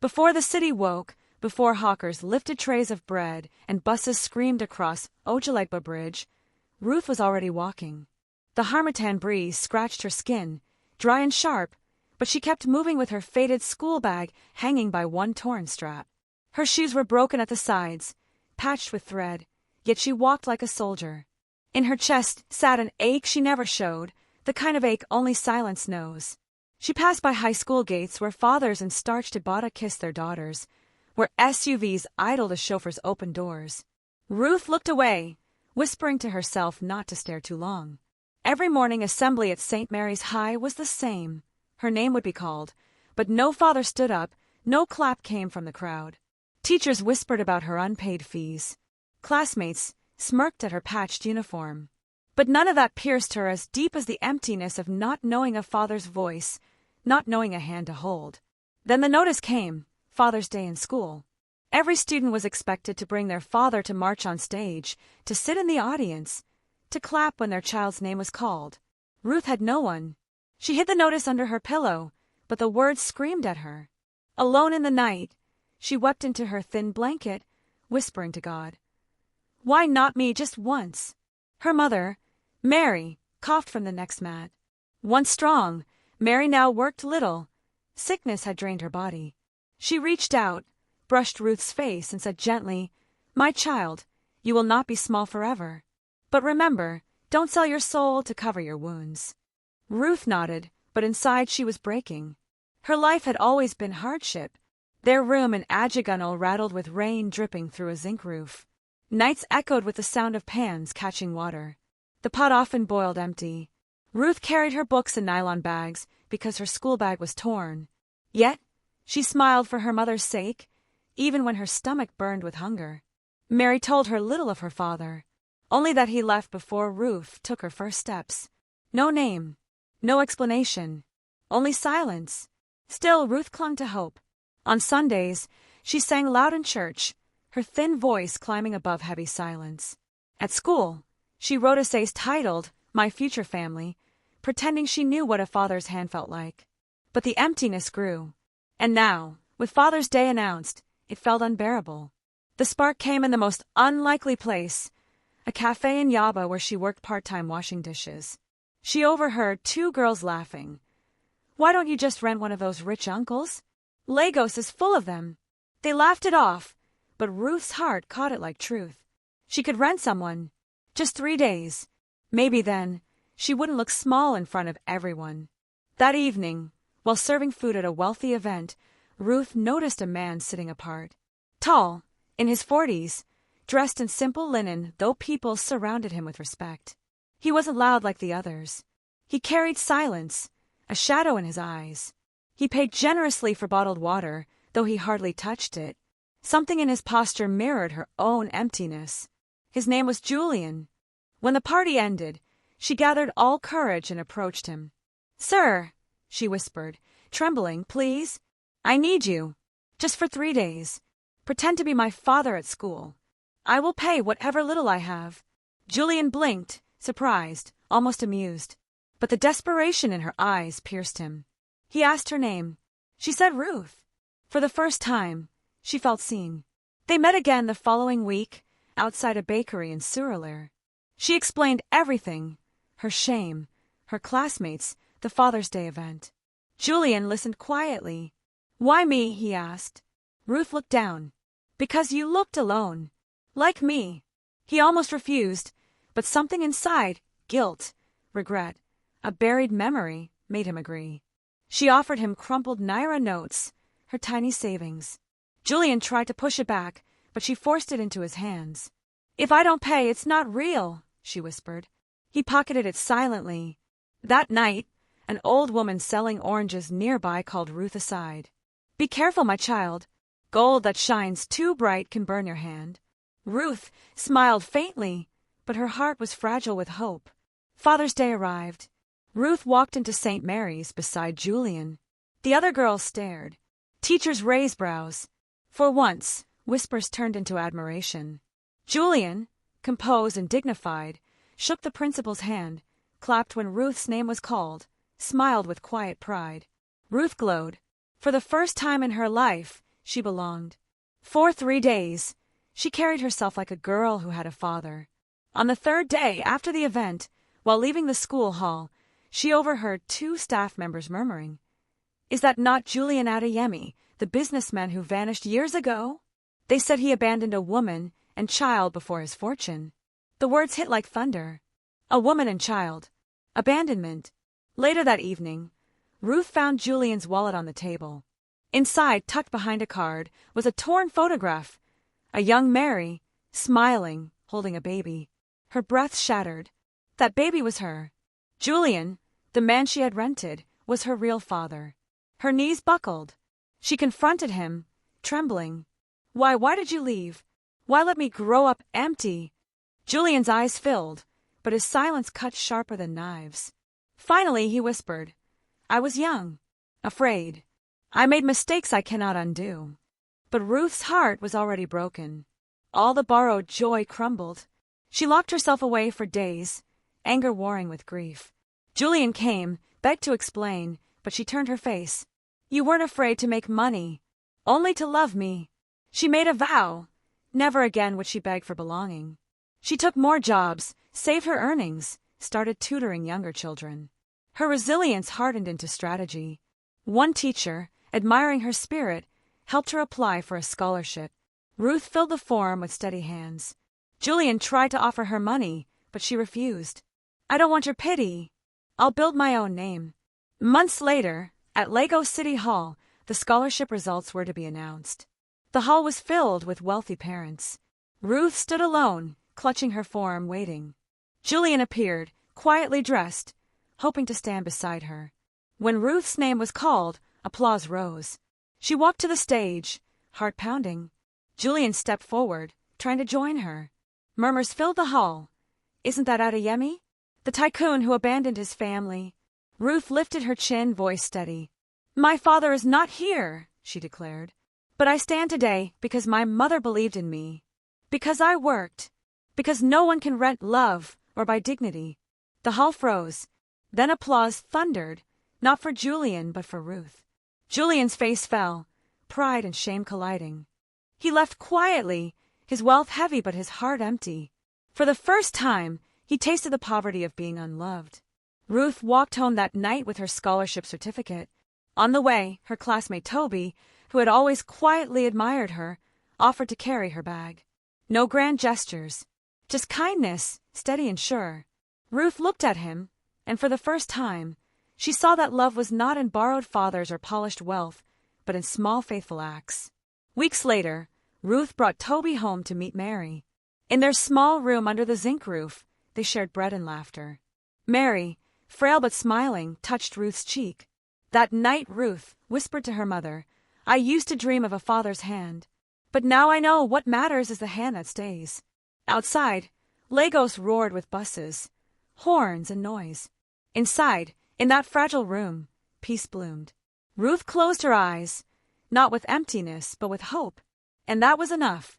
Before the city woke, before hawkers lifted trays of bread and buses screamed across Ojalegba Bridge, Ruth was already walking. The harmattan breeze scratched her skin, dry and sharp, but she kept moving with her faded school bag hanging by one torn strap. Her shoes were broken at the sides, patched with thread, yet she walked like a soldier. In her chest sat an ache she never showed, the kind of ache only silence knows. She passed by high school gates where fathers in starched Ibada kissed their daughters, where SUVs idled as chauffeurs opened doors. Ruth looked away, whispering to herself not to stare too long. Every morning assembly at St. Mary's High was the same. Her name would be called, but no father stood up, no clap came from the crowd. Teachers whispered about her unpaid fees. Classmates smirked at her patched uniform. But none of that pierced her as deep as the emptiness of not knowing a father's voice, not knowing a hand to hold. Then the notice came, Father's Day in school. Every student was expected to bring their father to march on stage, to sit in the audience, to clap when their child's name was called. Ruth had no one. She hid the notice under her pillow, but the words screamed at her. Alone in the night, she wept into her thin blanket, whispering to God, "Why not me just once?" Her mother, Mary, coughed from the next mat. Once strong, Mary now worked little. Sickness had drained her body. She reached out, brushed Ruth's face, and said gently, "My child, you will not be small forever. But remember, don't sell your soul to cover your wounds." Ruth nodded, but inside she was breaking. Her life had always been hardship. Their room in Ajigunal rattled with rain dripping through a zinc roof. Nights echoed with the sound of pans catching water. The pot often boiled empty. Ruth carried her books in nylon bags because her school bag was torn. Yet, she smiled for her mother's sake, even when her stomach burned with hunger. Mary told her little of her father, only that he left before Ruth took her first steps. No name, no explanation, only silence. Still, Ruth clung to hope. On Sundays, she sang loud in church, her thin voice climbing above heavy silence. At school, she wrote essays titled My Future Family, pretending she knew what a father's hand felt like. But the emptiness grew. And now, with Father's Day announced, it felt unbearable. The spark came in the most unlikely place, a cafe in Yaba where she worked part-time washing dishes. She overheard two girls laughing. "Why don't you just rent one of those rich uncles? Lagos is full of them." They laughed it off, but Ruth's heart caught it like truth. She could rent someone. Just 3 days. Maybe then, she wouldn't look small in front of everyone. That evening, while serving food at a wealthy event, Ruth noticed a man sitting apart. Tall, in his 40s, dressed in simple linen, though people surrounded him with respect. He wasn't loud like the others. He carried silence, a shadow in his eyes. He paid generously for bottled water, though he hardly touched it. Something in his posture mirrored her own emptiness. His name was Julian. When the party ended, she gathered all courage and approached him. "Sir," she whispered, trembling, "please, I need you. Just for 3 days. Pretend to be my father at school. I will pay whatever little I have." Julian blinked, surprised, almost amused. But the desperation in her eyes pierced him. He asked her name. She said Ruth. For the first time, she felt seen. They met again the following week, outside a bakery in Suralere. She explained everything, her shame, her classmates, the Father's Day event. Julian listened quietly. "Why me?" he asked. Ruth looked down. "Because you looked alone. Like me." He almost refused, but something inside, guilt, regret, a buried memory, made him agree. She offered him crumpled Naira notes, her tiny savings. Julian tried to push it back, but she forced it into his hands. "If I don't pay, it's not real," she whispered. He pocketed it silently. That night, an old woman selling oranges nearby called Ruth aside. "Be careful, my child. Gold that shines too bright can burn your hand." Ruth smiled faintly, but her heart was fragile with hope. Father's Day arrived. Ruth walked into St. Mary's beside Julian. The other girls stared. Teachers raised brows. For once, whispers turned into admiration. Julian, composed and dignified, shook the principal's hand, clapped when Ruth's name was called, smiled with quiet pride. Ruth glowed. For the first time in her life, she belonged. For 3 days, she carried herself like a girl who had a father. On the 3rd day after the event, while leaving the school hall, she overheard 2 staff members murmuring, "Is that not Julian Adeyemi, the businessman who vanished years ago? They said he abandoned a woman and child before his fortune." The words hit like thunder. A woman and child. Abandonment. Later that evening, Ruth found Julian's wallet on the table. Inside, tucked behind a card, was a torn photograph. A young Mary, smiling, holding a baby. Her breath shattered. That baby was her. Julian, the man she had rented, was her real father. Her knees buckled. She confronted him, trembling. Why did you leave? Why let me grow up empty?" Julian's eyes filled, but his silence cut sharper than knives. Finally, he whispered, "I was young, afraid. I made mistakes I cannot undo." But Ruth's heart was already broken. All the borrowed joy crumbled. She locked herself away for days, anger warring with grief. Julian came, begged to explain, but she turned her face. "You weren't afraid to make money, only to love me." She made a vow. Never again would she beg for belonging. She took more jobs, saved her earnings, started tutoring younger children. Her resilience hardened into strategy. One teacher, admiring her spirit, helped her apply for a scholarship. Ruth filled the form with steady hands. Julian tried to offer her money, but she refused. "I don't want your pity. I'll build my own name." Months later, at Lagos City Hall, the scholarship results were to be announced. The hall was filled with wealthy parents. Ruth stood alone, clutching her form, waiting. Julian appeared, quietly dressed, hoping to stand beside her. When Ruth's name was called, applause rose. She walked to the stage, heart pounding. Julian stepped forward, trying to join her. Murmurs filled the hall. "Isn't that Adeyemi? The tycoon who abandoned his family?" Ruth lifted her chin, voice steady. "My father is not here," she declared. "But I stand today because my mother believed in me. Because I worked. Because no one can rent love or buy dignity." The hall froze. Then applause thundered, not for Julian but for Ruth. Julian's face fell, pride and shame colliding. He left quietly, his wealth heavy but his heart empty. For the first time, he tasted the poverty of being unloved. Ruth walked home that night with her scholarship certificate. On the way, her classmate Toby, who had always quietly admired her, offered to carry her bag. No grand gestures, just kindness, steady and sure. Ruth looked at him, and for the first time, she saw that love was not in borrowed fathers or polished wealth, but in small faithful acts. Weeks later, Ruth brought Toby home to meet Mary. In their small room under the zinc roof, they shared bread and laughter. Mary, frail but smiling, touched Ruth's cheek. That night Ruth whispered to her mother, "I used to dream of a father's hand, but now I know what matters is the hand that stays." Outside, Lagos roared with buses, horns and noise. Inside, in that fragile room, peace bloomed. Ruth closed her eyes, not with emptiness, but with hope, and that was enough.